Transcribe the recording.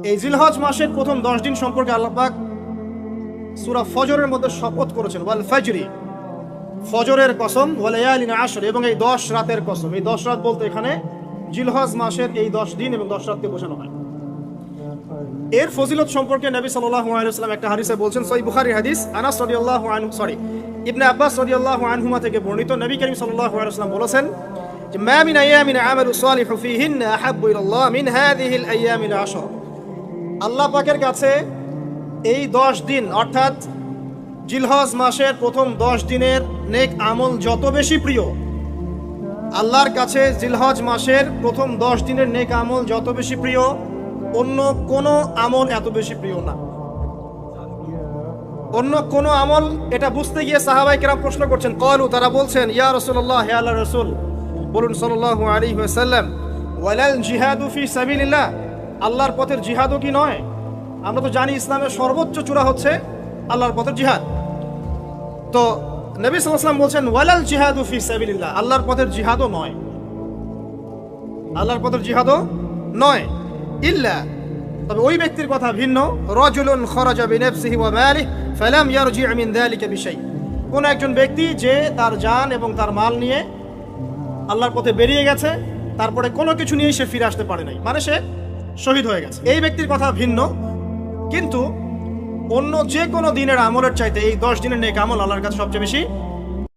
এই জিলহজ মাসের প্রথম 10 দিন সম্পর্কে আল্লাহ পাক সূরা ফজরের মধ্যে শপথ করেছেন, ওয়াল ফাজরি, ফজরের কসম, ওয়া লায়ালিন আশর, এবং এই 10 রাতের কসম। এই 10 রাত বলতে এখানে জিলহজ মাসের এই 10 দিন এবং 10 রাতকে বোঝানো হয়। এর ফজিলত সম্পর্কে নবী সাল্লাল্লাহু আলাইহি ওয়াসাল্লাম একটা হাদিসে বলছেন, সহিহ বুখারীর হাদিস, আনাস রাদিয়াল্লাহু আনহু ইবনে আব্বাস রাদিয়াল্লাহু আনহুমা থেকে বর্ণিত, নবী করিম সাল্লাল্লাহু আলাইহি ওয়াসাল্লাম বলেছেন যে মা মিন আইয়ামিন আমালু সালিহু ফীহিন্না আহাব্বু ইলাল্লাহ মিন হাযিহিল আইয়ামিল আশর। আল্লাহ পাকের কাছে এই 10 দিন অর্থাৎ জিলহজ মাসের প্রথম 10 দিনের নেক আমল যত বেশি প্রিয়, আল্লাহর কাছে জিলহজ মাসের প্রথম 10 দিনের নেক আমল যত বেশি প্রিয়, অন্য কোনো আমল এত বেশি প্রিয় না। অন্য কোনো আমল, এটা বুঝতে গিয়ে সাহাবায়ে কেরাম প্রশ্ন করছেন, ক্বালু, তারা বলছেন, ইয়া রাসূলুল্লাহ, হে আল্লাহর রাসূল, বলুন সাল্লাল্লাহু আলাইহি ওয়াসাল্লাম, ওয়ালাল জিহাদু ফি সাবিলিল্লাহ, আল্লাহর পথের জিহাদও কি নয়? আমরা তো জানি ইসলামের সর্বোচ্চ চূড়া হচ্ছে আল্লাহর পথের জিহাদ। তো নবী সাল্লাল্লাহু আলাইহি ওয়াসাল্লাম বলছেন, ওয়ালাল জিহাদু ফি সাবিলিল্লাহ, আল্লাহর পথের জিহাদও নয়, আল্লাহর পথের জিহাদও নয়, ইল্লা, তবে ওই ব্যক্তির কথা ভিন্ন, রাজুলুন খরাজা বিনাফসিহি ওয়া মালিহি ফালাম ইয়ারজি মিন যালিকা বিশাই, কোন একজন ব্যক্তি যে তার জান এবং তার মাল নিয়ে আল্লাহর পথে বেরিয়ে গেছে, তারপরে কোনো কিছু নিয়ে সে ফিরে আসতে পারে নাই, মানে সে শহীদ হয়ে গেছে, এই ব্যক্তির কথা ভিন্ন। কিন্তু অন্য যে কোনো দিনের আমলের চাইতে এই 10 দিনের নেক আমল আল্লাহর কাছে সবচেয়ে বেশি